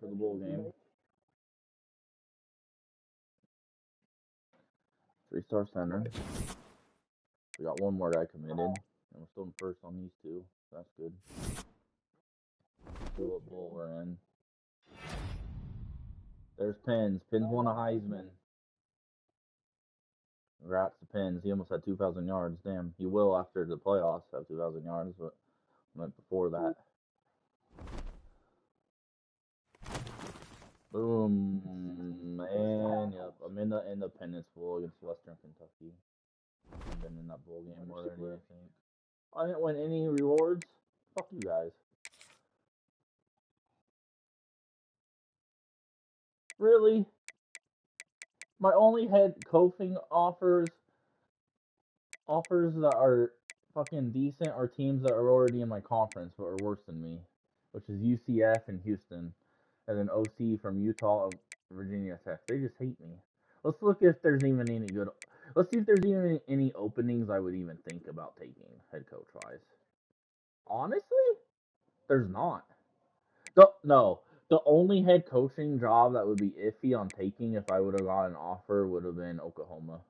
for the bowl game. 3-star center. We got one more guy committed, and we're still in first on these two. So that's good. See what bowl we're in. There's Pins. Pins won a Heisman. Congrats to Pins. He almost had 2,000 yards. Damn. He will after the playoffs have 2,000 yards, but went before that. Boom. And yep, I'm in the Independence Bowl against Western Kentucky. I've been in that bowl game already, I think. I didn't win any rewards. Fuck you guys. Really? My only head coaching offers that are fucking decent are teams that are already in my conference but are worse than me, which is UCF and Houston, and an OC from Utah and Virginia Tech. They just hate me. Let's look if there's even any good. Let's see if there's even any openings I would even think about taking head coach wise. Honestly, there's not. The only head coaching job that would be iffy on taking if I would have got an offer would have been Oklahoma.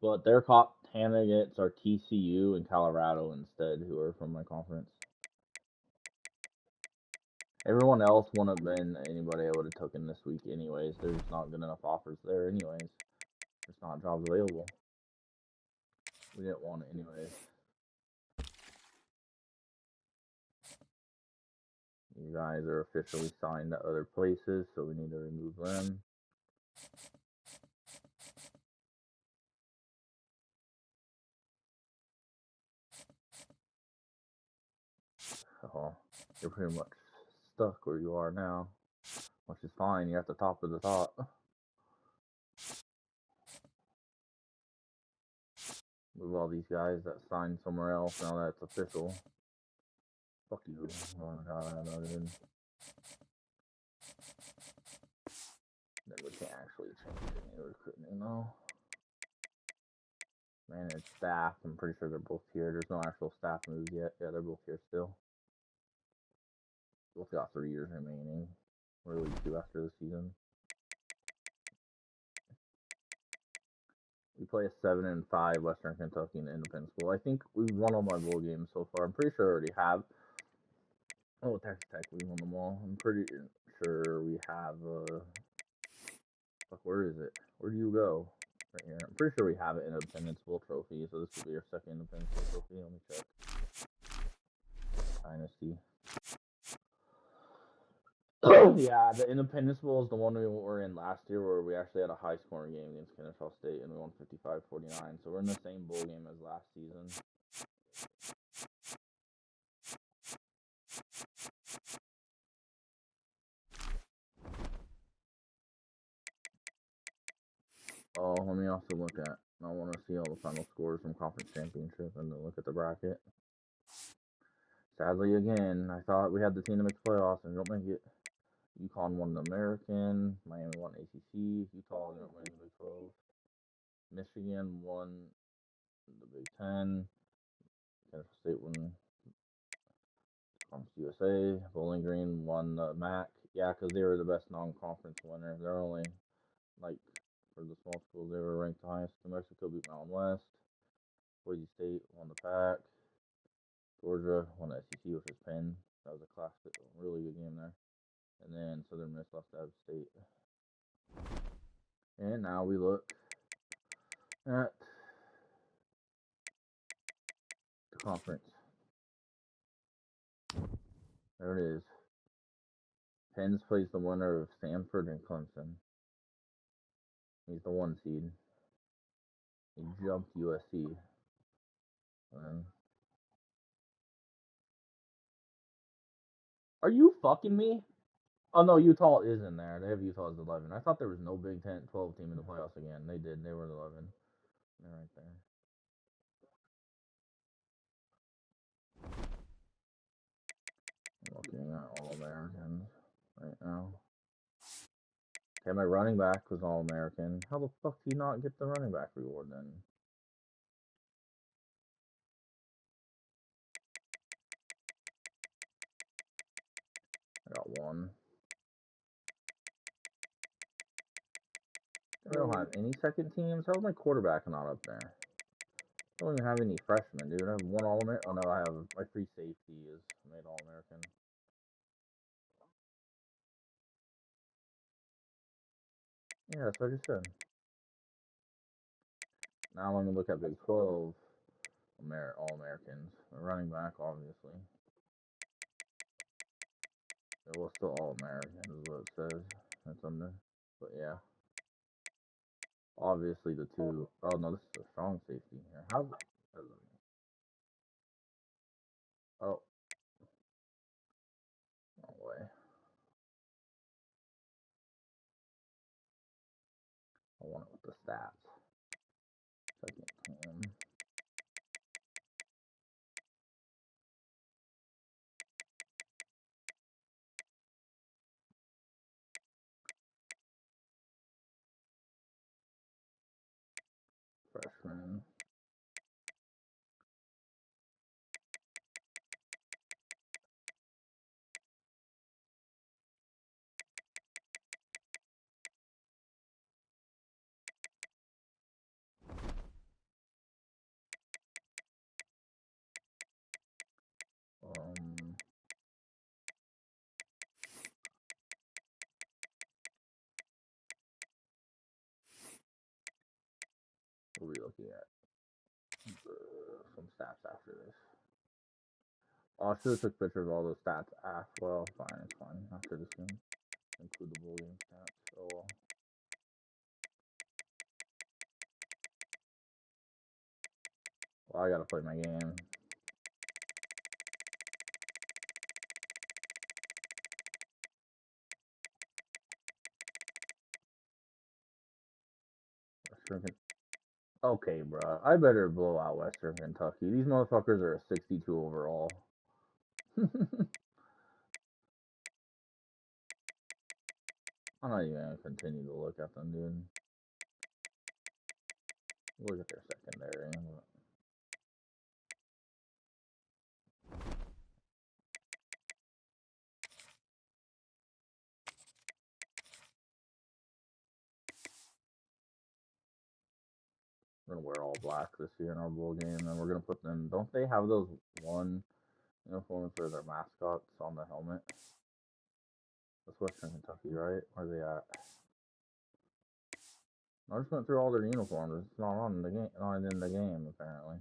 But their top candidates are TCU and Colorado instead, who are from my conference. Everyone else wouldn't have been anybody I would have taken this week anyways. There's not good enough offers there anyways. There's not jobs available. We didn't want it anyways. You guys are officially signed at other places, so we need to remove them. Oh, you're pretty much stuck where you are now, which is fine. You're at the top of the top. Move all these guys that signed somewhere else now that it's official. Fuck you. Oh my god, I know, dude. Then we can't actually change any recruiting, though. Manage staff. I'm pretty sure they're both here. There's no actual staff moves yet. Yeah, they're both here still. Both got 3 years remaining. Really 2 after the season. We play a 7-5 Western Kentucky and Independence Bowl. I think we've won all my bowl games so far. I'm pretty sure I already have. Oh, Texas Tech, we won them all. I'm pretty sure we have. Fuck, where is it? Where do you go? Right here. I'm pretty sure we have an Independence Bowl trophy, so this will be our second Independence Bowl trophy. Let me check. Dynasty. Yeah, the Independence Bowl is the one we were in last year where we actually had a high scoring game against Kennesaw State and we won 55-49. So we're in the same bowl game as last season. Oh, let me also look at. I want to see all the final scores from conference championship and then look at the bracket. Sadly, again, I thought we had the team to make the playoffs and don't make it. UConn won the American. Miami won ACC. Utah ended up winning the Big 12. Michigan won the Big 10. Kennesaw State won Conference USA. Bowling Green won the MAC. Yeah, because they were the best non-conference winner. They're only, like, for the small schools, they were ranked the highest. New Mexico beat Mountain West. Boise State won the PAC. Georgia won the SEC, which was Penn. That was a classic, really good game there. And then Southern Miss lost to App State. And now we look at the conference. There it is. Penn plays the winner of Stanford and Clemson. He's the 1 seed. He jumped USC. Are you fucking me? Oh no, Utah is in there. They have Utah as 11. I thought there was no Big 10, 12 team in the playoffs again. They did. They were 11. They're right there. I'm looking at All Americans right now. Okay, my running back was All American. How the fuck do you not get the running back reward then? I got one. I don't have any second teams. How's my quarterback not up there? I don't even have any freshmen, dude. I have one All-American. Oh, no, I have my free safety is made All-American. Yeah, that's what I just said. Now let me look at Big 12 All-Americans. Running back, obviously. It was still All-American is what it says. That's under. But yeah. Obviously the two. Oh, no, this is a strong safety here. How? Oh. No way. I want it with the stats. Second team. Freshman. What are we looking at? Some stats after this. Oh, I should have took pictures of all those stats after. Well, fine, it's fine. After this game, include the bowl game stats. Oh well, I gotta play my game. Okay, bro. I better blow out Western Kentucky. These motherfuckers are a 62 overall. I'm not even gonna continue to look at them, dude. Look at their secondary. We're gonna wear all black this year in our bowl game, and we're gonna put them. Don't they have those one uniforms for their mascots on the helmet? That's Western Kentucky, right? Where are they at? I just went through all their uniforms. It's not on the game. Not in the game, apparently.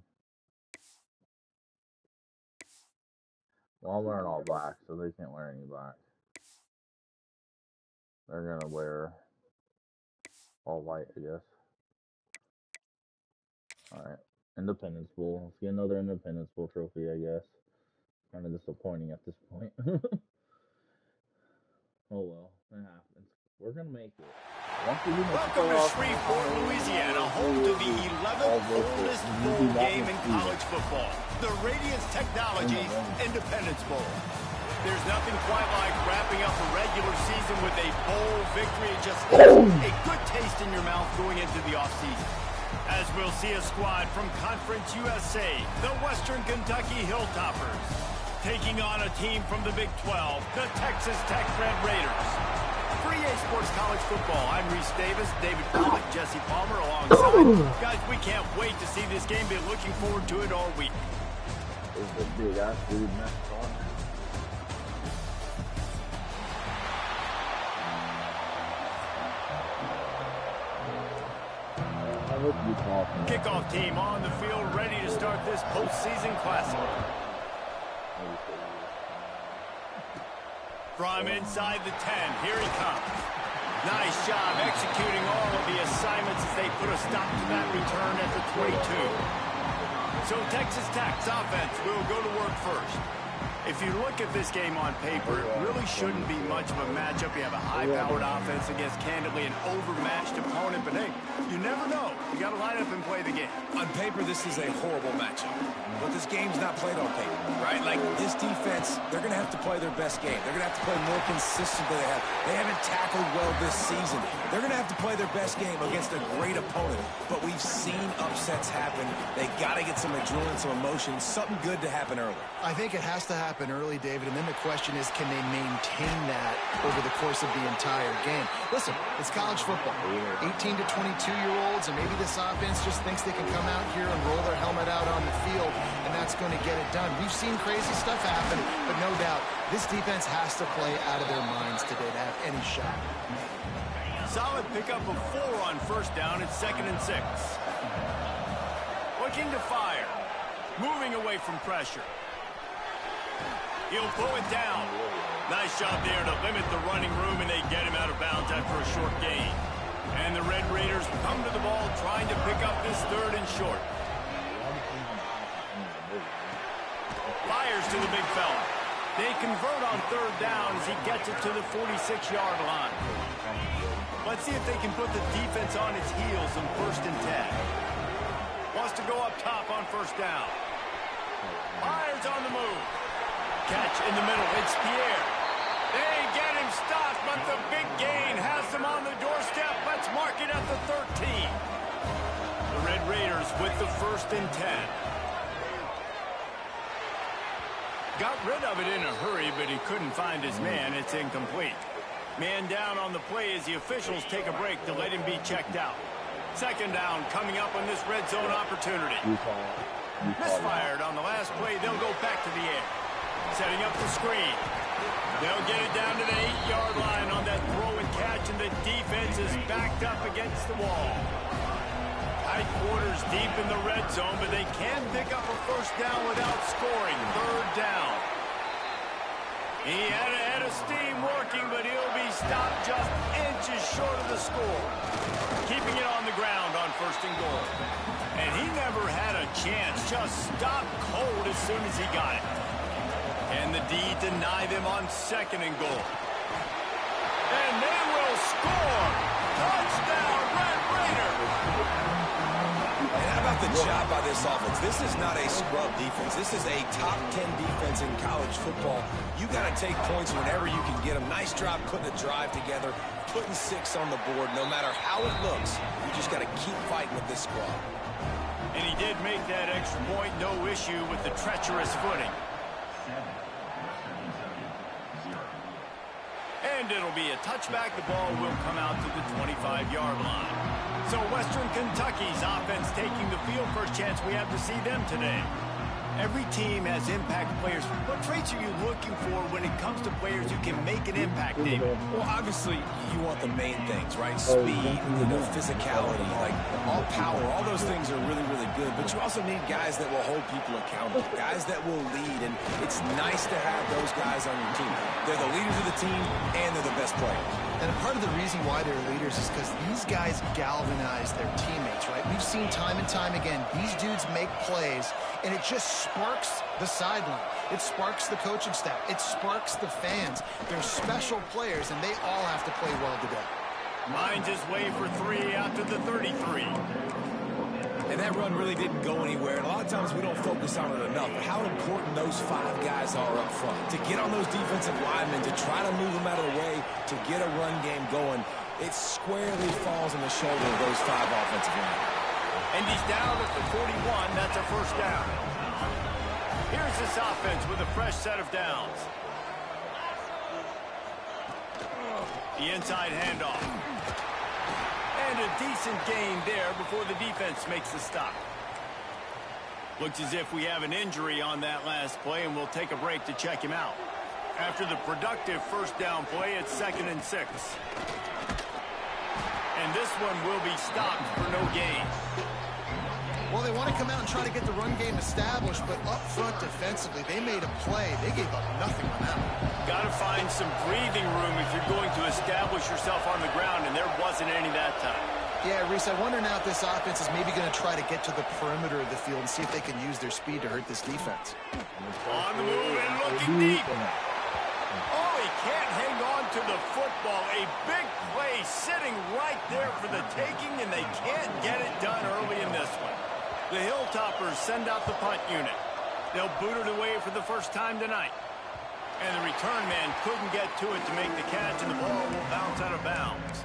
Well, I'm wearing all black, so they can't wear any black. They're gonna wear all white, I guess. Alright. Independence Bowl. Let's get another Independence Bowl trophy, I guess. Kind of disappointing at this point. Oh well, it happens. We're gonna make it. Welcome to Shreveport, Louisiana, home to the 11th oldest bowl game in college football. The Radiance Technologies Independence Bowl. There's nothing quite like wrapping up a regular season with a bowl victory. It just leaves a good taste in your mouth going into the offseason. As we'll see a squad from Conference USA, the Western Kentucky Hilltoppers, taking on a team from the Big 12, the Texas Tech Red Raiders. For EA Sports College Football, I'm Reese Davis, David Pollock, Jesse Palmer alongside. Guys, we can't wait to see this game. Been looking forward to it all week. This is a big-ass dude mess on. Kickoff team on the field, ready to start this postseason classic. From inside the 10, here he comes. Nice job executing all of the assignments as they put a stop to that return at the 22. So Texas Tech's offense will go to work first. If you look at this game on paper, it really shouldn't be much of a matchup. You have a high-powered offense against, candidly, an overmatched opponent. But, hey, you never know. You got to line up and play the game. On paper, this is a horrible matchup. But this game's not played on paper, right? Like, this defense, they're going to have to play their best game. They're going to have to play more consistent than they have. They haven't tackled well this season. They're going to have to play their best game against a great opponent. But we've seen upsets happen. They got to get some adrenaline, some emotion, something good to happen early. I think it has to happen happen early, David, and then the question is, can they maintain that over the course of the entire game? Listen, it's college football. 18 to 22-year-olds, and maybe this offense just thinks they can come out here and roll their helmet out on the field, and that's going to get it done. We've seen crazy stuff happen, but no doubt, this defense has to play out of their minds today to have any shot. Solid pickup of 4 on first down. It's 2nd and 6. Looking to fire. Moving away from pressure. He'll pull it down. Nice job there to limit the running room, and they get him out of bounds after a short gain. And the Red Raiders come to the ball trying to pick up this 3rd and short. Fires to the big fella. They convert on 3rd down as he gets it to the 46-yard line. Let's see if they can put the defense on its heels in 1st and 10. Wants to go up top on 1st down. Fires on the move. Catch in the middle. It's Pierre. They get him stopped, but the big gain has them on the doorstep. Let's mark it at the 13. The Red Raiders with the 1st and 10. Got rid of it in a hurry, but he couldn't find his man. It's incomplete. Man down on the play as the officials take a break to let him be checked out. 2nd down coming up on this red zone opportunity. Misfired on the last play. They'll go back to the air. Setting up the screen. They'll get it down to the 8-yard line on that throw and catch, and the defense is backed up against the wall. Tight quarters deep in the red zone, but they can pick up a 1st down without scoring. 3rd down. He had a head of steam working, but he'll be stopped just inches short of the score. Keeping it on the ground on 1st and goal. And he never had a chance. Just stopped cold as soon as he got it. And the D deny them on 2nd and goal. And they will score. Touchdown, Red Raiders. And how about the job by this offense? This is not a scrub defense. This is a top 10 defense in college football. You got to take points whenever you can get them. Nice job putting a drive together, putting 6 on the board. No matter how it looks, you just got to keep fighting with this squad. And he did make that extra point, no issue with the treacherous footing. And it'll be a touchback. The ball will come out to the 25-yard line. So Western Kentucky's offense taking the field. First chance we have to see them today. Every team has impact players. What traits are you looking for when it comes to players who can make an impact, David? Well, obviously, you want the main things, right? Speed, physicality, like all power. All those things are really, really good. But you also need guys that will hold people accountable, guys that will lead. And it's nice to have those guys on your team. They're the leaders of the team, and they're the best players. And part of the reason why they're leaders is because these guys galvanize their teammates, right? We've seen time and time again, these dudes make plays, and it just sparks the sideline. It sparks the coaching staff. It sparks the fans. They're special players, and they all have to play well today. Finds his way for 3 after the 33. And that run really didn't go anywhere. And a lot of times we don't focus on it enough. But how important those 5 guys are up front. To get on those defensive linemen, to try to move them out of the way, to get a run game going, it squarely falls on the shoulder of those 5 offensive linemen. And he's down at the 41. That's a 1st down. Here's this offense with a fresh set of downs. The inside handoff. And a decent gain there before the defense makes the stop. Looks as if we have an injury on that last play, and we'll take a break to check him out. After the productive 1st down play, it's 2nd and 6. And this one will be stopped for no gain. Well, they want to come out and try to get the run game established, but up front defensively, they made a play. They gave up nothing on that one. Got to find some breathing room if you're going to establish yourself on the ground, and there wasn't any that time. Yeah, Reese, I wonder now if this offense is maybe going to try to get to the perimeter of the field and see if they can use their speed to hurt this defense. On the move and looking deep. Oh, he can't hang on to the football. A big play sitting right there for the taking, and they can't get it done early in this one. The Hilltoppers send out the punt unit. They'll boot it away for the first time tonight. And the return man couldn't get to it to make the catch, and the ball will bounce out of bounds.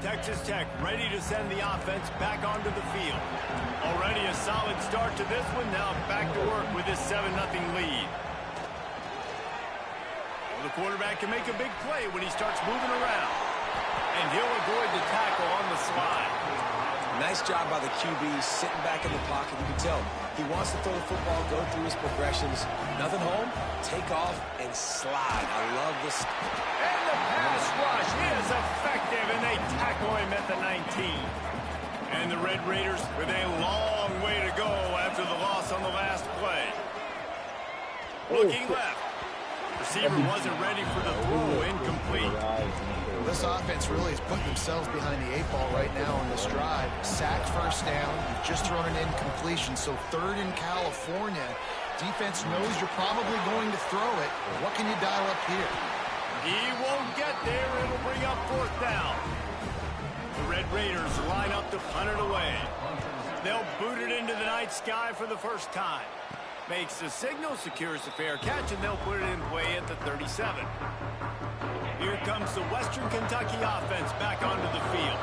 Texas Tech ready to send the offense back onto the field. Already a solid start to this one. Now back to work with this 7-0 lead. Well, the quarterback can make a big play when he starts moving around. And he'll avoid the tackle on the slide. Nice job by the QB sitting back in the pocket. You can tell he wants to throw the football, go through his progressions. Nothing home, take off, and slide. I love this. And the pass rush is effective, and they tackle him at the 19. And the Red Raiders with a long way to go after the loss on the last play. Looking left. Receiver wasn't ready for the throw, incomplete. This offense really is putting themselves behind the 8 ball right now on this drive. Sacked first down. You've just thrown an incompletion. So 3rd in California. Defense knows you're probably going to throw it. What can you dial up here? He won't get there. It'll bring up 4th down. The Red Raiders line up to punt it away. They'll boot it into the night sky for the first time. Makes the signal, secures the fair catch, and they'll put it in play at the 37. Here comes the Western Kentucky offense back onto the field.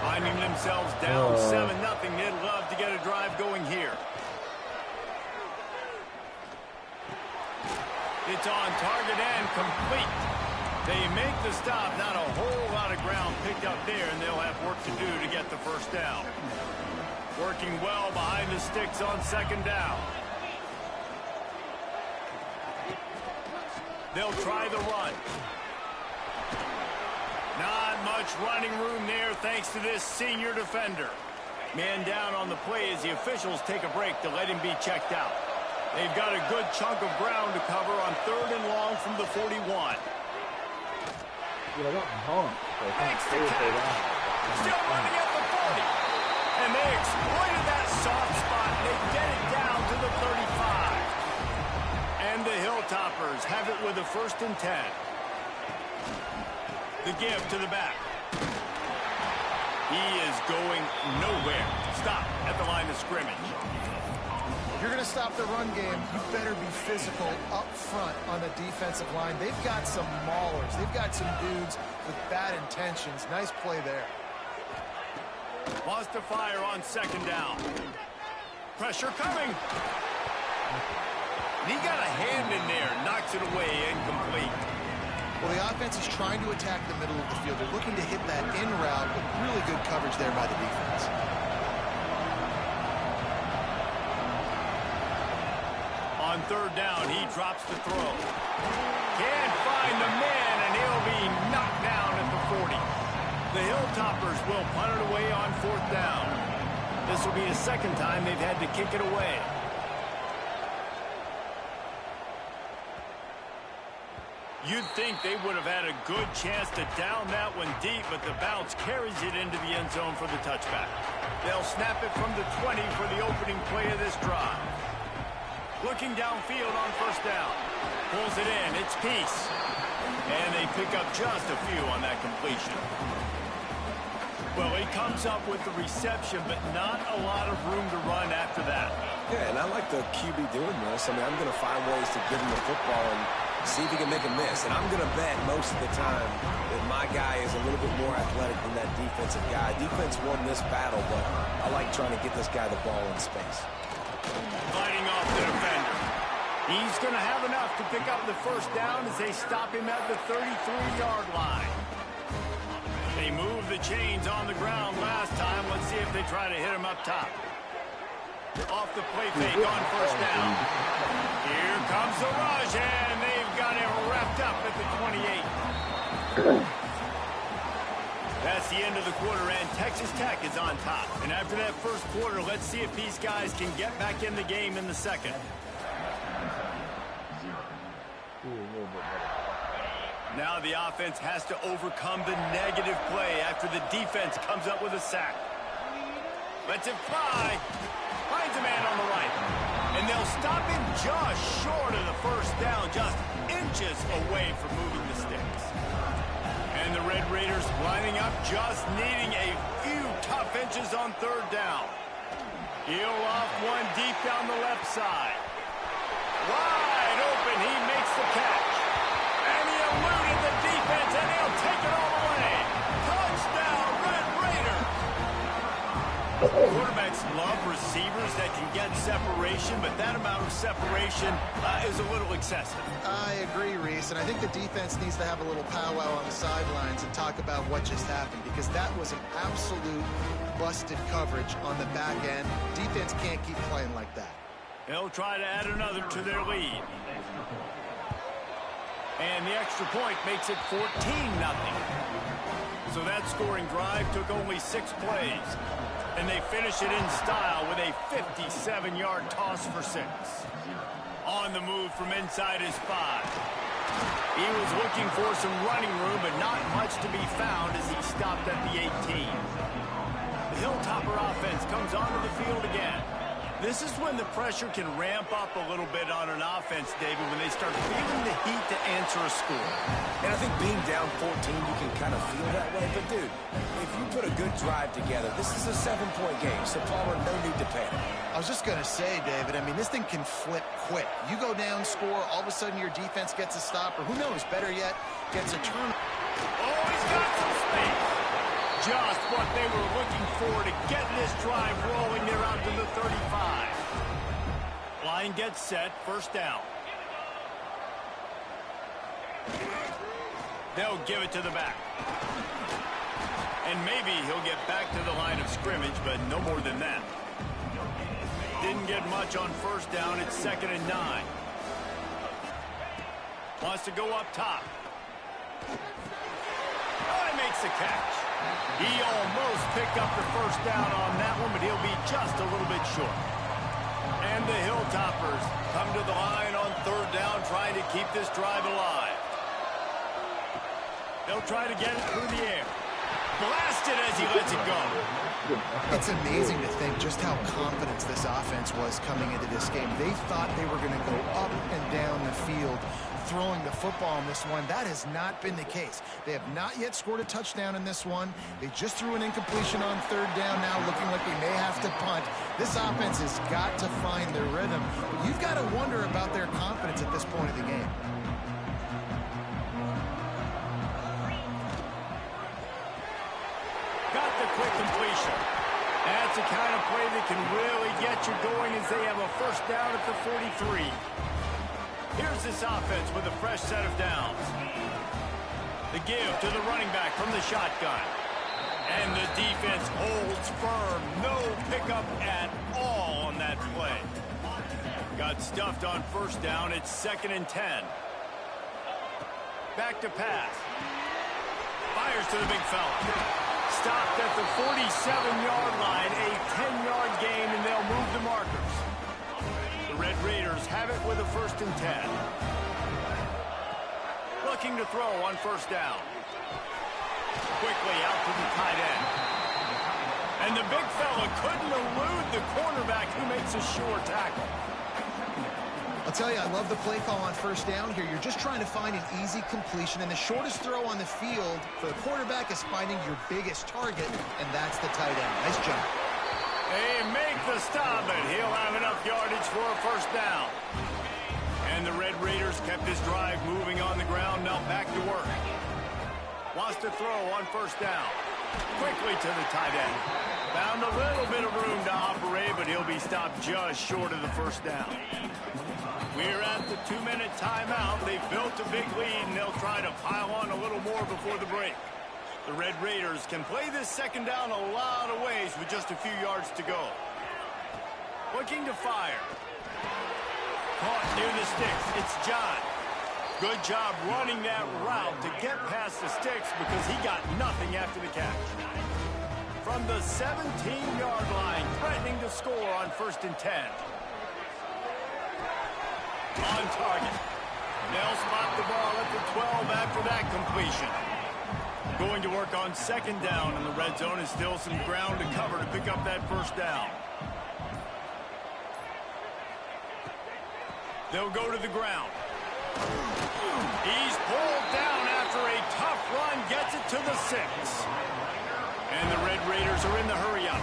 Finding themselves down 7-0, they'd love to get a drive going here. It's on target and complete. They make the stop. Not a whole lot of ground picked up there, and they'll have work to do to get the first down. Working well behind the sticks on 2nd down. They'll try the run. Not much running room there thanks to this senior defender. Man down on the play as the officials take a break to let him be checked out. They've got a good chunk of ground to cover on 3rd and long from the 41. Makes the catch. Still running at the 40. And they exploited that soft spot. They get it down to the 35. And the Hilltoppers have it with a 1st and 10. The give to the back. He is going nowhere. Stop at the line of scrimmage. If you're going to stop the run game, you better be physical up front on the defensive line. They've got some maulers. They've got some dudes with bad intentions. Nice play there. Wants to fire on 2nd down. Pressure coming. He got a hand in there. Knocks it away. Incomplete. Well, the offense is trying to attack the middle of the field. They're looking to hit that in route, but really good coverage there by the defense. On 3rd down, he drops the throw. Can't find the man, and he'll be knocked down at the 40. The Hilltoppers will punt it away on 4th down. This will be the 2nd time they've had to kick it away. You'd think they would have had a good chance to down that one deep, but the bounce carries it into the end zone for the touchback. They'll snap it from the 20 for the opening play of this drive. Looking downfield on 1st down. Pulls it in. It's Peace. And they pick up just a few on that completion. Well, he comes up with the reception, but not a lot of room to run after that. Yeah, and I like the QB doing this. I mean, I'm going to find ways to give him the football and see if he can make a miss. And I'm going to bet most of the time that my guy is a little bit more athletic than that defensive guy. Defense won this battle, but I like trying to get this guy the ball in space. Fighting off the defender. He's going to have enough to pick up the 1st down as they stop him at the 33-yard line. They moved the chains on the ground last time. Let's see if they try to hit him up top. Off the play fake on 1st down. Here comes the rush, and they've got him wrapped up at the 28. That's the end of the quarter, and Texas Tech is on top. And after that 1st quarter, let's see if these guys can get back in the game in the 2nd. Now the offense has to overcome the negative play after the defense comes up with a sack. Lets it fly. Finds a man on the right. And they'll stop him just short of the 1st down, just inches away from moving the sticks. And the Red Raiders lining up, just needing a few tough inches on 3rd down. Heel off one deep down the left side. Wide open, he makes the catch. And he eluded the defense, and he'll take it all the way. Touchdown, Red Quarterbacks love receivers that can get separation, but that amount of separation is a little excessive. I agree, Reese, and I think the defense needs to have a little powwow on the sidelines and talk about what just happened, because that was an absolute busted coverage on the back end. Defense can't keep playing like that. They'll try to add another to their lead. And the extra point makes it 14-0. So that scoring drive took only 6 plays. And they finish it in style with a 57-yard toss for 6. On the move from inside his 5. He was looking for some running room, but not much to be found as he stopped at the 18. The Hilltopper offense comes onto the field again. This is when the pressure can ramp up a little bit on an offense, David, when they start feeling the heat to answer a score. And I think being down 14, you can kind of feel that way. But, dude, if you put a good drive together, this is a 7-point game, so Palmer, no need to panic. I was just going to say, David, I mean, this thing can flip quick. You go down, score, all of a sudden your defense gets a stop, or who knows, better yet, gets a turn. Oh, he's got some space. Just what they were looking for to get this drive rolling. They're out to the 35. Line gets set, first down. They'll give it to the back. And maybe he'll get back to the line of scrimmage, but no more than that. Didn't get much on first down. It's 2nd and 9. Wants to go up top. Oh, he makes the catch. He almost picked up the first down on that one, but he'll be just a little bit short. And the Hilltoppers come to the line on 3rd down, trying to keep this drive alive. They'll try to get it through the air. Blasted as he lets it go. It's amazing to think just how confident this offense was coming into this game. They thought they were going to go up and down the field throwing the football in this one. That has not been the case. They have not yet scored a touchdown in this one. They just threw an incompletion on 3rd down now, looking like they may have to punt. This offense has got to find their rhythm. But you've got to wonder about their confidence at this point of the game. Got the quick completion. That's the kind of play that can really get you going as they have a first down at the 43. Here's this offense with a fresh set of downs. The give to the running back from the shotgun. And the defense holds firm. No pickup at all on that play. Got stuffed on first down. It's 2nd and 10. Back to pass. Fires to the big fella. Stopped at the 47-yard line. A 10-yard gain, and they'll move the markers. The Red Raiders have it with a 1st and 10. Looking to throw on first down. Quickly out to the tight end. And the big fella couldn't elude the cornerback who makes a sure tackle. I'll tell you, I love the play call on first down here. You're just trying to find an easy completion, and the shortest throw on the field for the quarterback is finding your biggest target, and that's the tight end. Nice job. They make the stop, and he'll have enough yardage for a first down. And the Red Raiders kept this drive moving on the ground. Now back to work. Wants to throw on first down. Quickly to the tight end. Found a little bit of room to operate, but he'll be stopped just short of the first down. We're at the 2-minute timeout. They've built a big lead, and they'll try to pile on a little more before the break. The Red Raiders can play this second down a lot of ways with just a few yards to go. Looking to fire. Caught near the sticks. It's John. Good job running that route to get past the sticks because he got nothing after the catch. From the 17-yard line, threatening to score on 1st and 10. On target. They'll spot the ball at the 12 after that completion. Going to work on 2nd down, and the red zone is still some ground to cover to pick up that first down. They'll go to the ground. He's pulled down after a tough run, gets it to the 6. And the Red Raiders are in the hurry-up.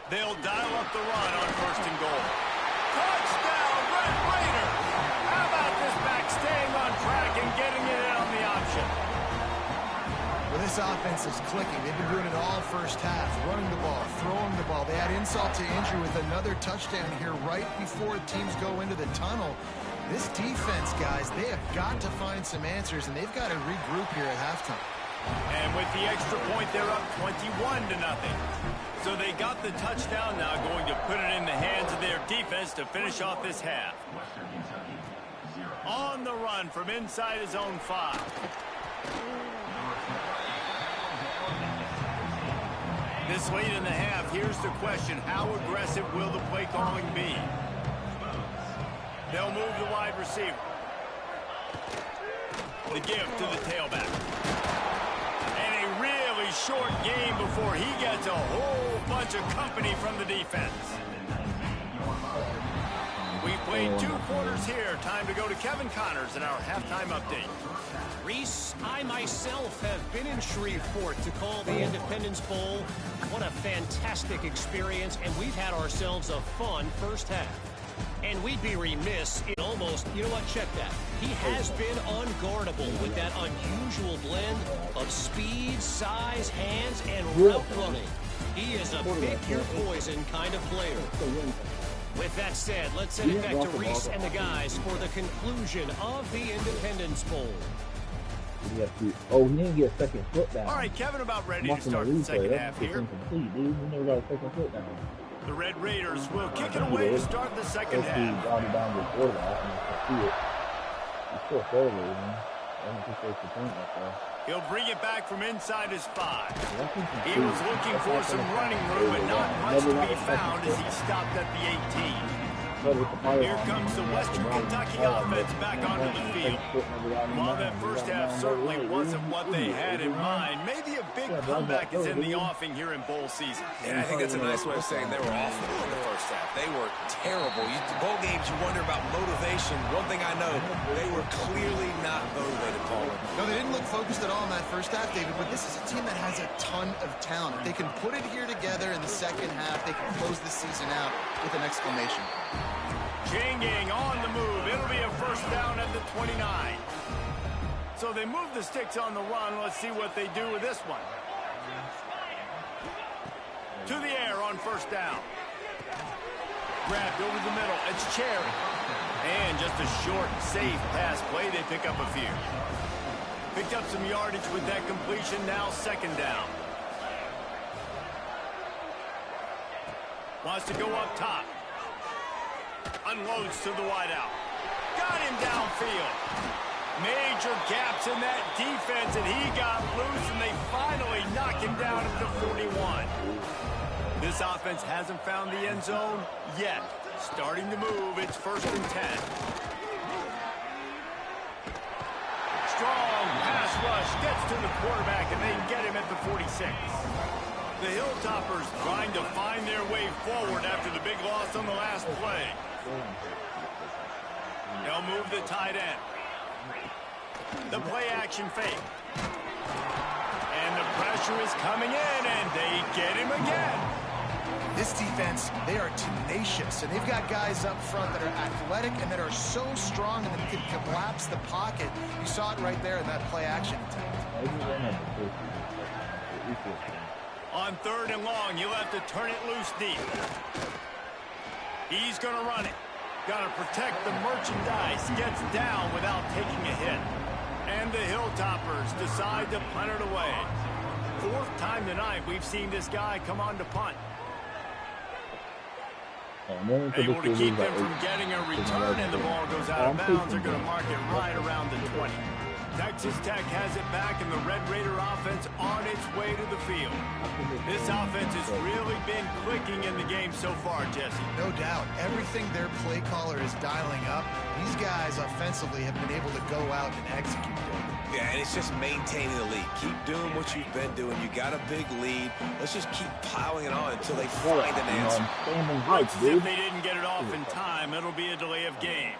They'll dial up the run on 1st and goal. Touchdown, Red Raiders! How about this back staying on track and getting it in on the option? Well, this offense is clicking. They've been doing it all first half, running the ball, throwing the ball. They add insult to injury with another touchdown here right before teams go into the tunnel. This defense, guys, they have got to find some answers, and they've got to regroup here at halftime. And with the extra point, they're up 21-0. So they got the touchdown now, going to put it in the hands of their defense to finish off this half. On the run from inside his own 5. This late in the half, here's the question. How aggressive will the play calling be? They'll move the wide receiver. The give to the tailback. And a really short game before he gets a whole bunch of company from the defense. We played 2 quarters here. Time to go to Kevin Connors in our halftime update. Reese, I myself have been in Shreveport to call the Independence Bowl. What a fantastic experience, and we've had ourselves a fun first half. And we'd be remiss in almost, you know what, check that. He has been unguardable with that unusual blend of speed, size, hands, and route running. He is a pick-your-poison kind of player. With that said, let's send it back to Reese and the guys for the conclusion of the Independence Bowl. Oh, he didn't get a second foot down. All right, Kevin, about ready to start the second half here. Incomplete, dude. He never got a second foot down. The Red Raiders will kick it away to start the second half. Got it down before that, and you can see it. He's still forward, man. I don't think that's the point right there. He'll bring it back from inside his 5. He was looking for some running room, but not much to be found as he stopped at the 18. Here comes the Western Kentucky offense back onto the field. While that first half certainly wasn't what they had in mind, maybe a big comeback is in the offing here in bowl season. Yeah, I think that's a nice way of saying they were awful in the first half. They were terrible. Bowl games, you wonder about motivation. One thing I know, they were clearly not motivated, Paul. No, they didn't look focused at all in that first half, David, but this is a team that has a ton of talent. If they can put it here together in the second half, they can close the season out with an exclamation. Changing on the move. It'll be a first down at the 29. So they move the sticks on the run. Let's see what they do with this one. To the air on first down. Grabbed over the middle. It's Cherry. And just a short, safe pass play. They pick up a few. Picked up some yardage with that completion. Now second down. Wants to go up top. Unloads to the wideout. Got him downfield. Major gaps in that defense, and he got loose, and they finally knock him down at the 41. This offense hasn't found the end zone yet. Starting to move. It's 1st and 10. Strong pass rush. Gets to the quarterback, and they get him at the 46. The Hilltoppers trying to find their way forward after the big loss on the last play. They'll move the tight end. The play action fake. And the pressure is coming in, and they get him again. This defense, they are tenacious, and they've got guys up front that are athletic and that are so strong and that can collapse the pocket. You saw it right there in that play action attempt. On 3rd and long, you'll have to turn it loose deep. He's going to run it. Got to protect the merchandise. Gets down without taking a hit. And the Hilltoppers decide to punt it away. 4th time tonight we've seen this guy come on to punt. Able to keep them from getting a return, and the ball goes out of bounds. They're going to mark it right around the 20. Texas Tech has it back, and the Red Raider offense on its way to the field. This offense has really been clicking in the game so far, Jesse. No doubt. Everything their play caller is dialing up, these guys offensively have been able to go out and execute them. Yeah, and it's just maintaining the lead. Keep doing what you've been doing. You got a big lead. Let's just keep piling it on until they find an answer. Looks as if they didn't get it off in time, it'll be a delay of game.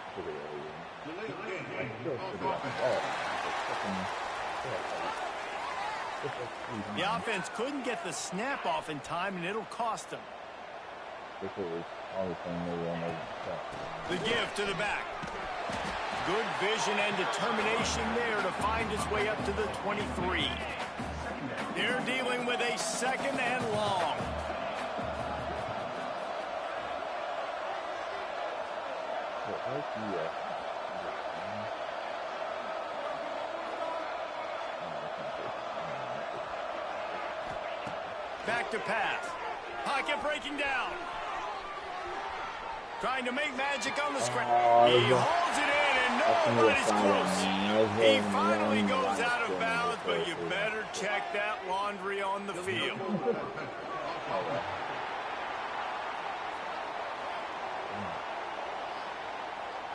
The offense couldn't get the snap off in time, and it'll cost them. This was obviously no one The give to the back. Good vision and determination there to find his way up to the 23. They're dealing with a second and long. Back to pass. Pocket breaking down. Trying to make magic on the screen. He holds it in, and nobody's close. He finally goes out of bounds, but you better check that laundry on the field.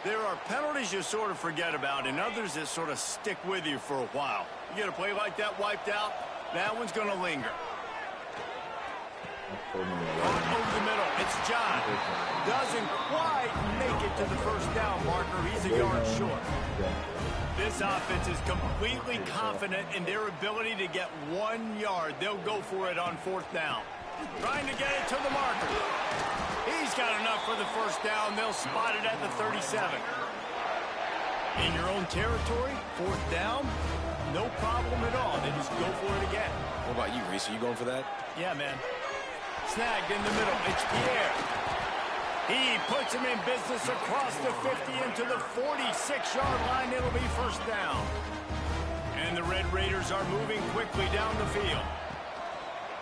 There are penalties you sort of forget about, and others that sort of stick with you for a while. You get a play like that wiped out, that one's going to linger. Over the middle, it's John. Doesn't quite make it to the first down marker. He's a yard short. This offense is completely confident in their ability to get 1 yard. They'll go for it on 4th down. Trying to get it to the marker. He's got enough for the first down. They'll spot it at the 37. In your own territory, 4th down, no problem at all. They just go for it again. What about you, Reese? Are you going for that? Yeah, man. Snagged in the middle. It's Pierre. He puts him in business across the 50 into the 46-yard line. It'll be first down. And the Red Raiders are moving quickly down the field.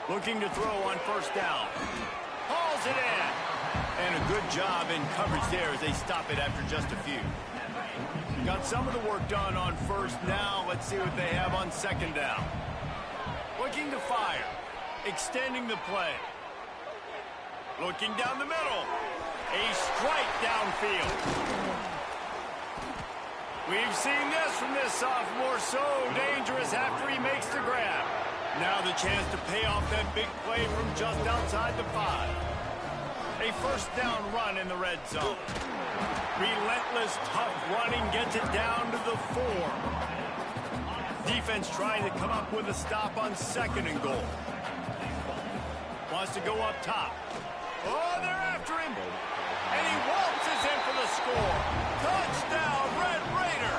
Looking to throw on first down. Hauls it in. And a good job in coverage there as they stop it after just a few. Got some of the work done on first. Now let's see what they have on second down. Looking to fire. Extending the play. Looking down the middle. A strike downfield. We've seen this from this sophomore. So dangerous after he makes the grab. Now the chance to pay off that big play from just outside the 5. A first down run in the red zone. Relentless, tough running gets it down to the 4. Defense trying to come up with a stop on 2nd and goal. Wants to go up top. Oh, they're after him. And he waltzes in for the score. Touchdown, Red Raider.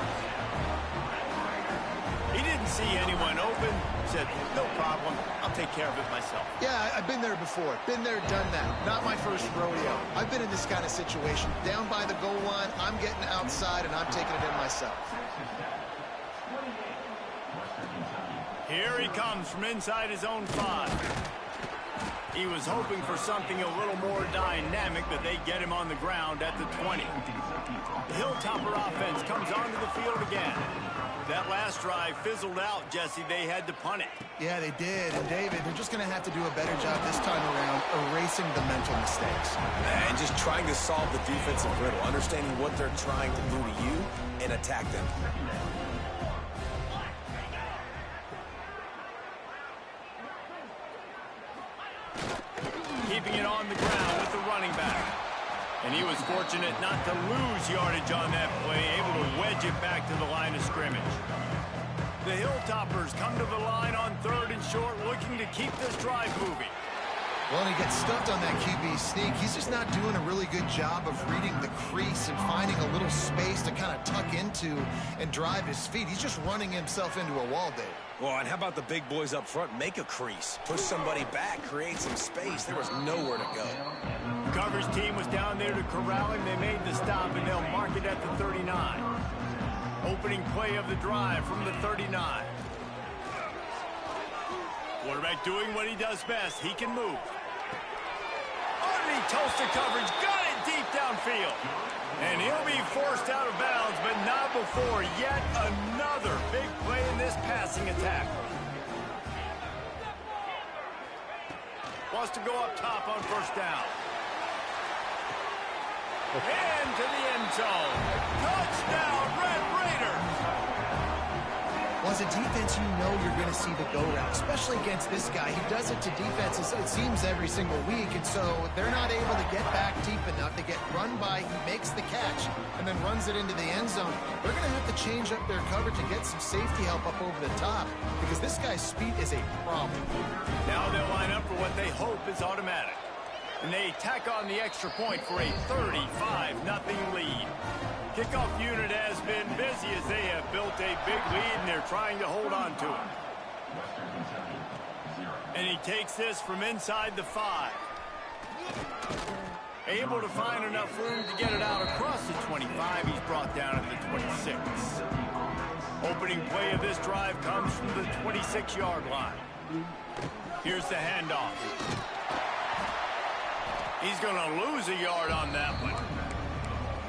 He didn't see anyone open. Said, no problem. I'll take care of it myself. Yeah, I've been there before. Been there, done that. Not my first rodeo. I've been in this kind of situation. Down by the goal line, I'm getting outside, and I'm taking it in myself. Here he comes from inside his own 5. He was hoping for something a little more dynamic, but they get him on the ground at the 20. The Hilltopper offense comes onto the field again. That last drive fizzled out, Jesse. They had to punt it. Yeah, they did. And, David, they're just going to have to do a better job this time around erasing the mental mistakes. And just trying to solve the defensive riddle, understanding what they're trying to do to you and attack them. Keeping it on the ground with the running back. And he was fortunate not to lose yardage on that play, able to wedge it back to the line of scrimmage. The Hilltoppers come to the line on 3rd and short, looking to keep this drive moving. Well, he gets stuffed on that QB sneak. He's just not doing a really good job of reading the crease and finding a little space to kind of tuck into and drive his feet. He's just running himself into a wall, Dave. Well, and how about the big boys up front? Make a crease. Push somebody back. Create some space. There was nowhere to go. Coverage team was down there to corral him. They made the stop, and they'll mark it at the 39. Opening play of the drive from the 39. Quarterback doing what he does best. He can move. Underneath toasted coverage. Got it deep downfield. And he'll be forced out of bounds, but not before yet another big play in this passing attack. Wants to go up top on first down. Into the end zone. Touchdown, Red Raiders. Well, as a defense, you know you're going to see the go route, especially against this guy. He does it to defenses, it seems, every single week, and so they're not able to get back deep enough. They get run by, he makes the catch, and then runs it into the end zone. They're going to have to change up their coverage and get some safety help up over the top, because this guy's speed is a problem. Now they'll line up for what they hope is automatic. And they tack on the extra point for a 35-0 lead. Kickoff unit has been busy as they have built a big lead, and they're trying to hold on to it. And he takes this from inside the 5. Able to find enough room to get it out across the 25. He's brought down at the 26. Opening play of this drive comes from the 26-yard line. Here's the handoff. He's going to lose a yard on that one.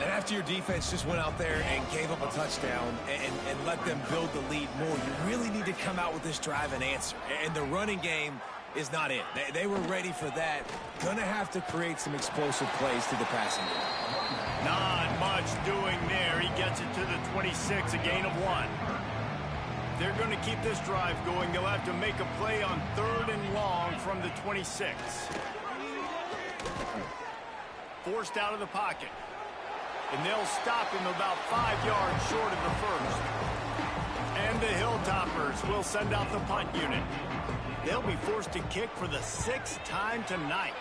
And after your defense just went out there and gave up a touchdown and let them build the lead more, you really need to come out with this drive and answer. And the running game is not in. They were ready for that. Gonna have to create some explosive plays to the passing game. Not much doing there. He gets it to the 26, a gain of 1. They're going to keep this drive going. They'll have to make a play on 3rd and long from the 26. Forced out of the pocket. And they'll stop him about 5 yards short of the first. And the Hilltoppers will send out the punt unit. They'll be forced to kick for the 6th time tonight.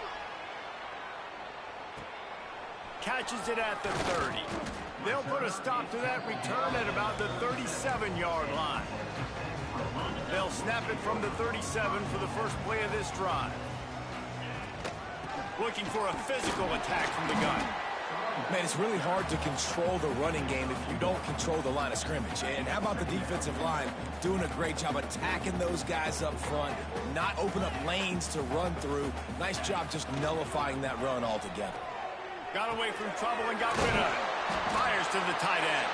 Catches it at the 30. They'll put a stop to that return at about the 37-yard line. They'll snap it from the 37 for the first play of this drive. Looking for a physical attack from the gun. Man, it's really hard to control the running game if you don't control the line of scrimmage. And how about the defensive line doing a great job attacking those guys up front, not open up lanes to run through. Nice job just nullifying that run altogether. Got away from trouble and got rid of it. Fires to the tight end.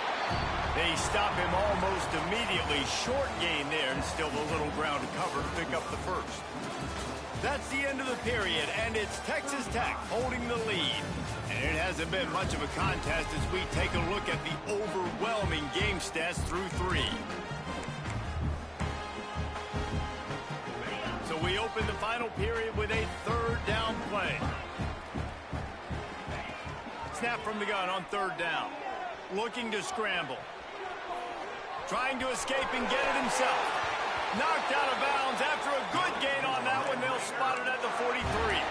They stop him almost immediately. Short gain there, and still a little ground to cover to pick up the first. That's the end of the period, and it's Texas Tech holding the lead. And it hasn't been much of a contest as we take a look at the overwhelming game stats through 3. So we open the final period with a 3rd down play. Snap from the gun on 3rd down. Looking to scramble. Trying to escape and get it himself. Knocked out of bounds after a good gain on that one. They'll spot it at the 43.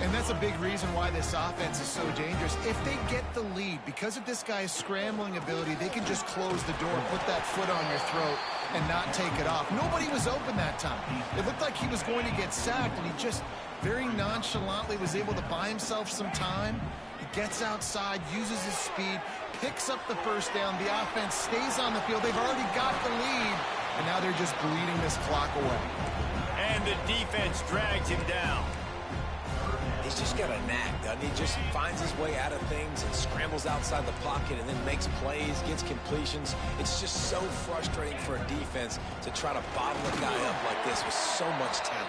And that's a big reason why this offense is so dangerous. If they get the lead, because of this guy's scrambling ability, they can just close the door, put that foot on your throat, and not take it off. Nobody was open that time. It looked like he was going to get sacked, and he just very nonchalantly was able to buy himself some time. He gets outside, uses his speed, picks up the first down. The offense stays on the field. They've already got the lead, and now they're just bleeding this clock away. And the defense drags him down. He's just got a knack, doesn't he? Just finds his way out of things and scrambles outside the pocket and then makes plays, gets completions. It's just so frustrating for a defense to try to bottle a guy up like this with so much talent.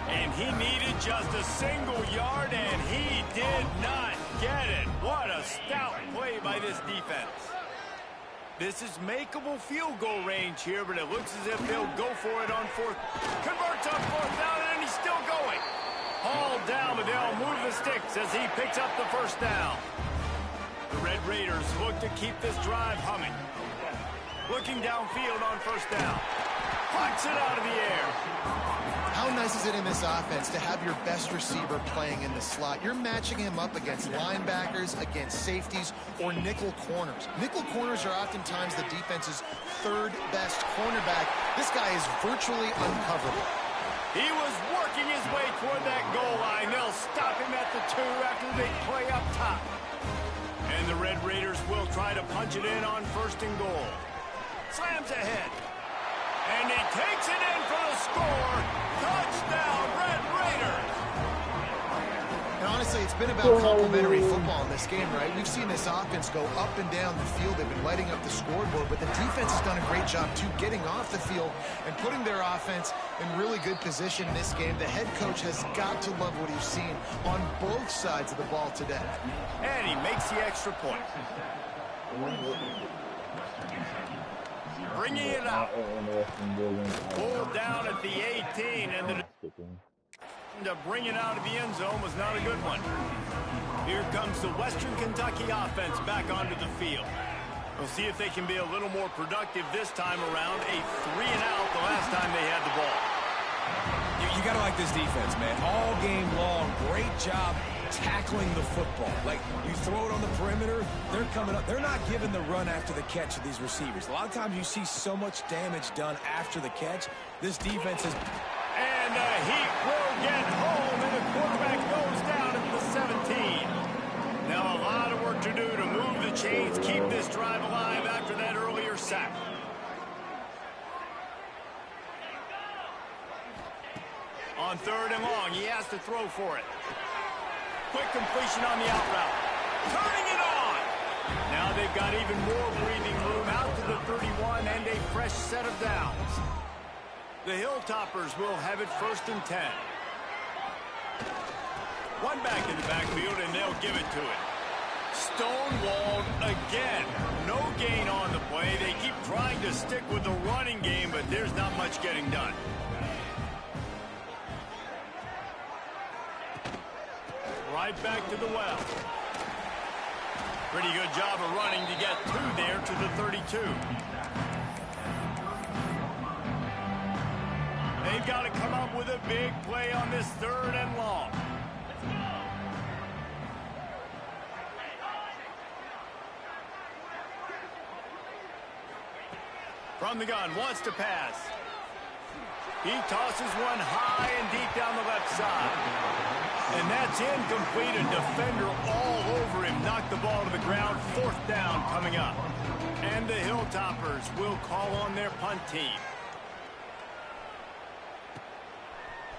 And he needed just a single yard, and he did not get it. What a stout play by this defense. This is makeable field goal range here, but it looks as if they'll go for it on 4th. Converts on 4th down, and he's still going. Hauled down, but they'll move the sticks as he picks up the first down. The Red Raiders look to keep this drive humming. Looking downfield on 1st down. Punts it out of the air. How nice is it in this offense to have your best receiver playing in the slot? You're matching him up against linebackers, against safeties, or nickel corners. Nickel corners are oftentimes the defense's 3rd best cornerback. This guy is virtually uncoverable. He was working his way toward that goal line. They'll stop him at the 2 after they play up top. And the Red Raiders will try to punch it in on 1st and goal. Slams ahead. And he takes it in for the score. Touchdown, Red Raiders. And honestly, it's been about complementary football in this game, right? We've seen this offense go up and down the field. They've been lighting up the scoreboard, but the defense has done a great job, too, getting off the field and putting their offense in really good position in this game. The head coach has got to love what he's seen on both sides of the ball today. And he makes the extra point. Bringing it out. Pulled down at the 18, and to bring it out of the end zone was not a good one. Here comes the Western Kentucky offense back onto the field. We'll see if they can be a little more productive this time around. A 3-and-out the last time they had the ball. You got to like this defense, man. All game long, great job tackling the football. Like, you throw it on the perimeter, they're coming up. They're not giving the run after the catch to these receivers. A lot of times you see so much damage done after the catch. This defense is... And he will get home, and the quarterback goes down at the 17. Now a lot of work to do to move the chains, keep this drive alive after that earlier sack. On 3rd and long, he has to throw for it. Quick completion on the out route. Turning it on! Now they've got even more breathing room out to the 31 and a fresh set of downs. The Hilltoppers will have it 1st and 10. One back in the backfield, and they'll give it to it. Stonewalled again. No gain on the play. They keep trying to stick with the running game, but there's not much getting done. Right back to the well. Pretty good job of running to get 2 there to the 32. They've got to come up with a big play on this 3rd and long. From the gun, wants to pass. He tosses one high and deep down the left side. And that's incomplete. A defender all over him. Knocked the ball to the ground. 4th down coming up. And the Hilltoppers will call on their punt team.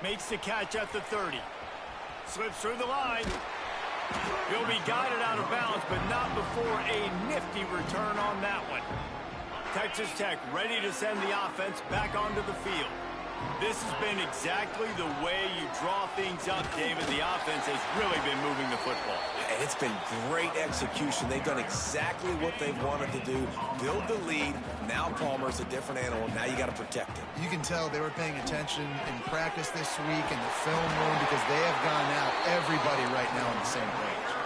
Makes the catch at the 30. Slips through the line. He'll be guided out of bounds, but not before a nifty return on that one. Texas Tech ready to send the offense back onto the field. This has been exactly the way you draw things up, David. The offense has really been moving the football. It's been great execution. They've done exactly what they've wanted to do. Build the lead. Now Palmer's a different animal. Now you got to protect him. You can tell they were paying attention in practice this week in the film room because they have gone out everybody right now on the same page.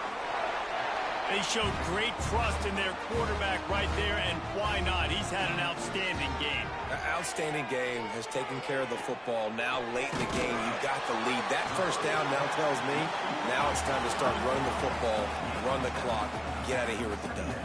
They showed great trust in their quarterback right there, and why not? He's had an outstanding game. Outstanding game, has taken care of the football. Now late in the game, you've got the lead. That 1st down now tells me now it's time to start running the football, run the clock, get out of here with the dub.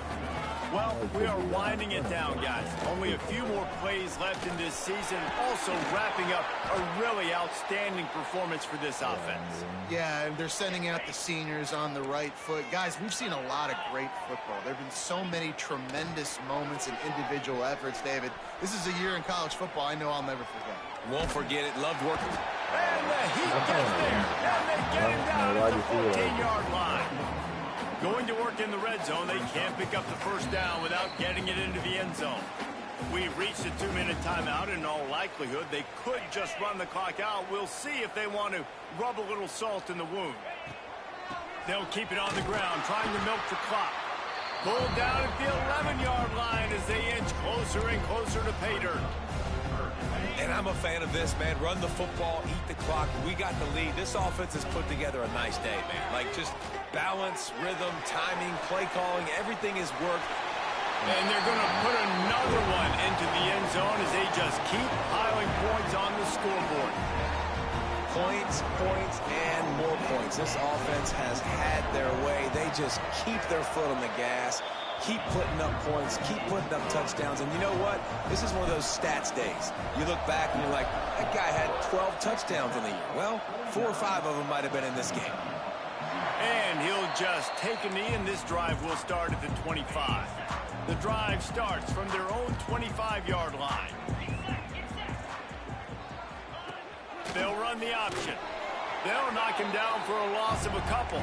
Well, we are winding it down, guys. Only a few more plays left in this season. Also wrapping up a really outstanding performance for this offense. Yeah, and they're sending out the seniors on the right foot. Guys, we've seen a lot of great football. There have been so many tremendous moments and individual efforts, David. This is a year in college football I know I'll never forget. Won't forget it. Loved working. And he gets there. And they get him down at the 14-yard line. Going to work in the red zone, they can't pick up the 1st down without getting it into the end zone. We've reached a 2-minute timeout, and in all likelihood, they could just run the clock out. We'll see if they want to rub a little salt in the wound. They'll keep it on the ground, trying to milk the clock. Pulled down at the 11-yard line as they inch closer and closer to pay dirt. And I'm a fan of this, man. Run the football, eat the clock. We got the lead. This offense has put together a nice day, man. Like, just balance, rhythm, timing, play calling, everything has worked. And they're going to put another one into the end zone as they just keep piling points on the scoreboard. Points, points, and more points. This offense has had their way. They just keep their foot on the gas, keep putting up points, keep putting up touchdowns. And you know what? This is one of those stats days. You look back and you're like, that guy had 12 touchdowns in the year. Well, 4 or 5 of them might have been in this game. And he'll just take a knee, and this drive will start at the 25. The drive starts from their own 25-yard line. They'll run the option. They'll knock him down for a loss of a couple.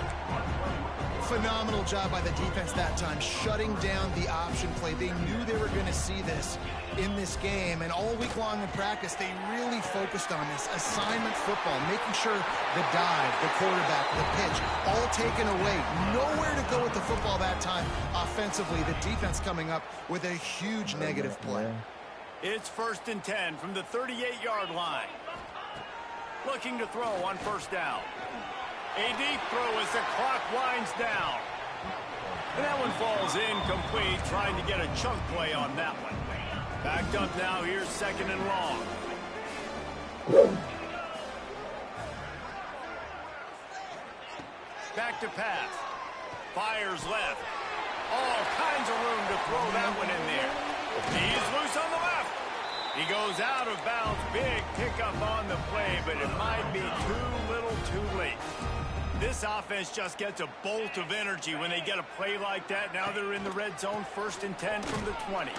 Phenomenal job by the defense that time, shutting down the option play. They knew they were going to see this in this game, and all week long in practice, they really focused on this assignment football, making sure the dive, the quarterback, the pitch, all taken away. Nowhere to go with the football that time offensively. The defense coming up with a huge negative play. It's 1st and 10 from the 38-yard line. Looking to throw on 1st down. A deep throw as the clock winds down. And that one falls incomplete, trying to get a chunk play on that one. Backed up now, here's 2nd and long. back to pass. Fires left. All kinds of room to throw that one in there. He's loose on the left. He goes out of bounds. Big pickup on the play, but it might be too little too late. This offense just gets a bolt of energy when they get a play like that. Now they're in the red zone, 1st and 10 from the 20.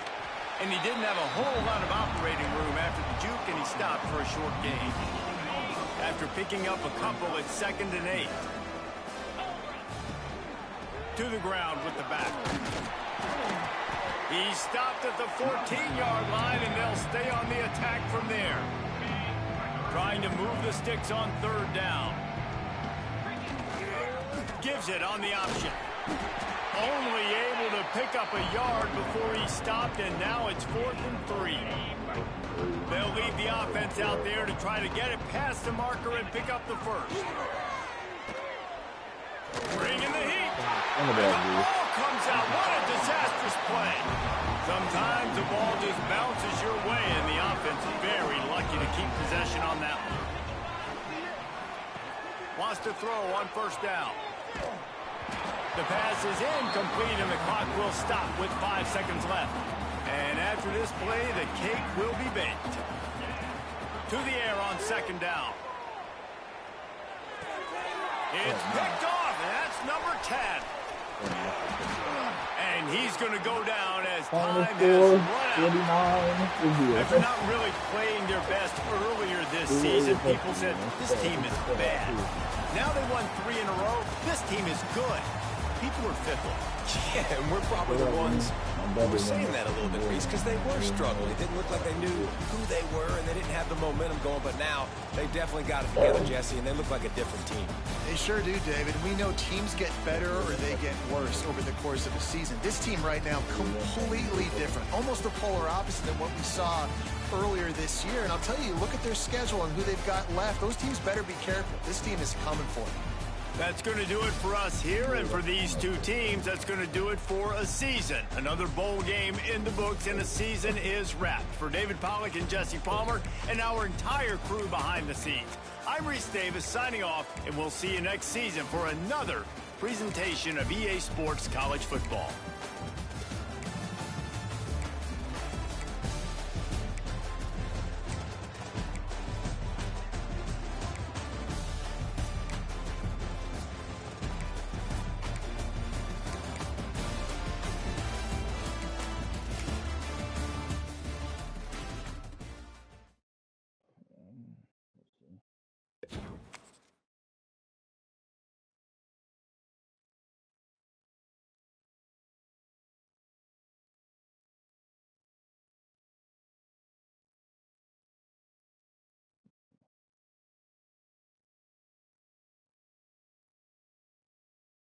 And he didn't have a whole lot of operating room after the juke, and he stopped for a short gain. After picking up a couple at 2nd and 8. To the ground with the back. He stopped at the 14-yard line, and they'll stay on the attack from there. Trying to move the sticks on 3rd down. Gives it on the option. Only able to pick up a yard before he stopped, and now it's 4th and 3. They'll leave the offense out there to try to get it past the marker and pick up the first. Bring in the heat. And the ball comes out. What a disastrous play. Sometimes the ball just bounces your way, and the offense is very lucky to keep possession on that one. Wants to throw on 1st down. The pass is incomplete, and the clock will stop with 5 seconds left. And after this play, the cake will be baked. To the air on 2nd down. It's picked off, and that's number 10. And he's going to go down as time has run out. After not really playing their best earlier this season, people said, this team is bad. Now they won 3 in a row. This team is good. People are fickle. Yeah, and we're probably the ones who were saying that a little bit, Reese, because they were struggling. It didn't look like they knew who they were, and they didn't have the momentum going. But now they definitely got it together, Jesse, and they look like a different team. They sure do, David. We know teams get better or they get worse over the course of a season. This team right now, completely different. Almost the polar opposite than what we saw earlier this year. And I'll tell you, look at their schedule and who they've got left. Those teams better be careful. This team is coming for them. That's going to do it for us here, and for these two teams, that's going to do it for a season. Another bowl game in the books, and a season is wrapped. For David Pollack and Jesse Palmer and our entire crew behind the scenes, I'm Reese Davis signing off, and we'll see you next season for another presentation of EA Sports College Football.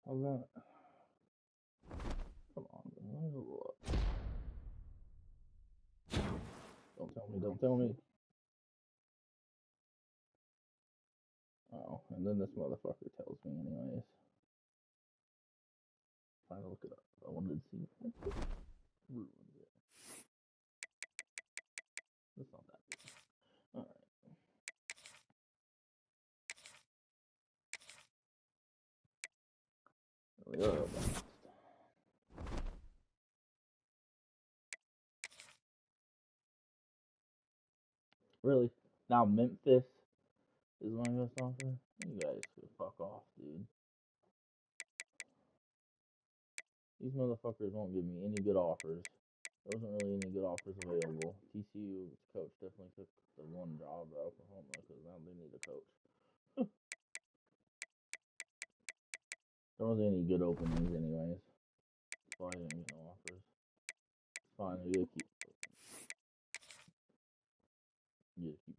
How's that? Come on, man. Don't tell me, don't tell me. Oh, and then this motherfucker tells me anyways. Trying to look it up. I wanted to see if it ruined it. It's not that big. Alright. There we go. Really? Now Memphis is my best offer? You guys could fuck off, dude. These motherfuckers won't give me any good offers. There wasn't really any good offers available. TCU's coach definitely took the one job at Oklahoma because now they need a coach. There wasn't any good openings anyways. That's why I didn't get no offers. It's fine, we gotta keep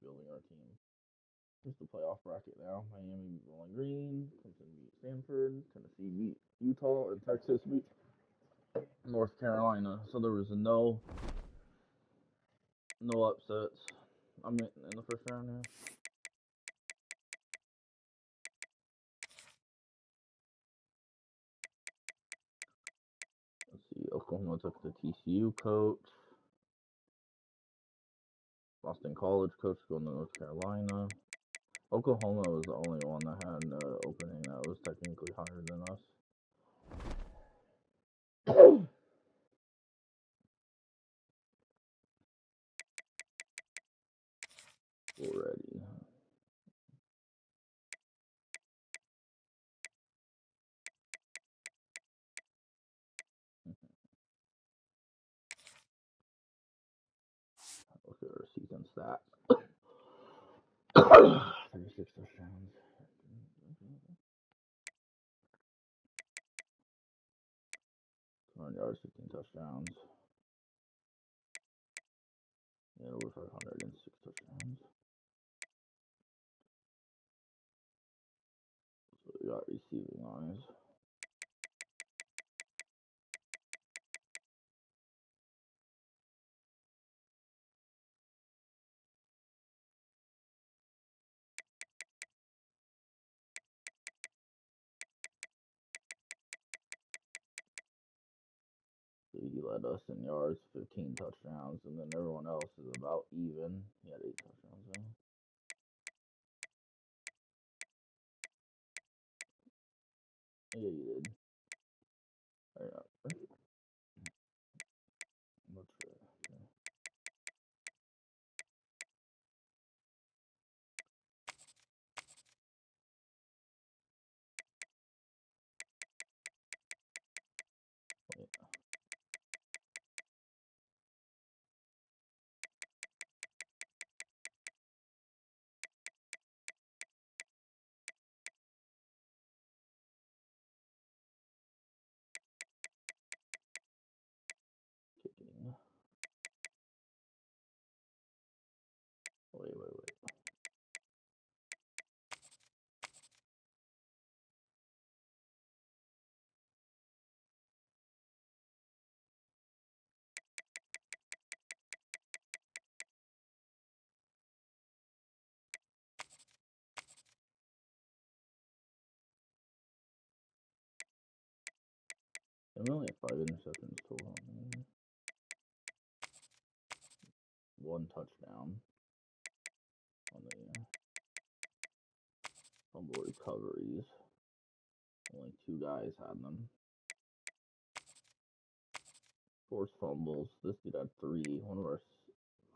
building our team. Here's the playoff bracket now. Miami beat Bowling Green, Clemson beat Stanford, Tennessee beat Utah, and Texas beat North Carolina. So there was no upsets. I mean, in the first round now. Let's see. Oklahoma took the TCU coach. Boston College coach going to North Carolina. Oklahoma was the only one that had an opening that was technically higher than us. Already. Look at our season stats. 36 touchdowns. 200 yards, 15 touchdowns. Yeah, over 506 touchdowns. So we got receiving lines. So he led us in yards, 15 touchdowns, and then everyone else is about even. He had 8 touchdowns though. Yeah, you did. Yeah. What's that? Okay. Wait. Kicking. Wait. We only have 5 interceptions total. Man. 1 touchdown on the fumble recoveries. Only 2 guys had them. Forced fumbles. This dude had 3. One of our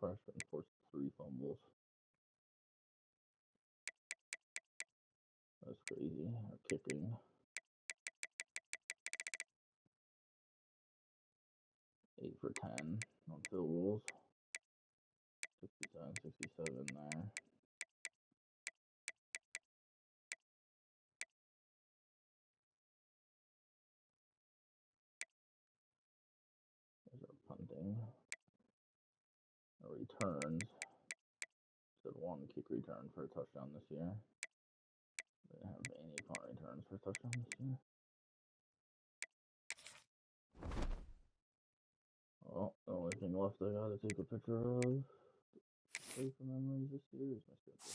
freshmen forced 3 fumbles. That's crazy. Our kicking. 8 for 10 on field goals. 67 there. There's our punting. Our returns. Said 1 kick return for a touchdown this year. We didn't have any punt returns for a touchdown this year. Well, the only thing left I gotta take a picture of. Play for memories this year is my schedule.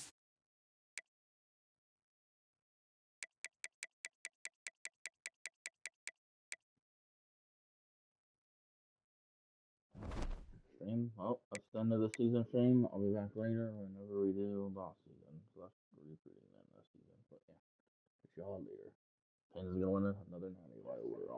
Stream. Well, that's the end of the season stream. I'll be back later whenever we do boss season. So that's recruiting then this season. But yeah, catch y'all later. Kansas is gonna win another 90 while we're on.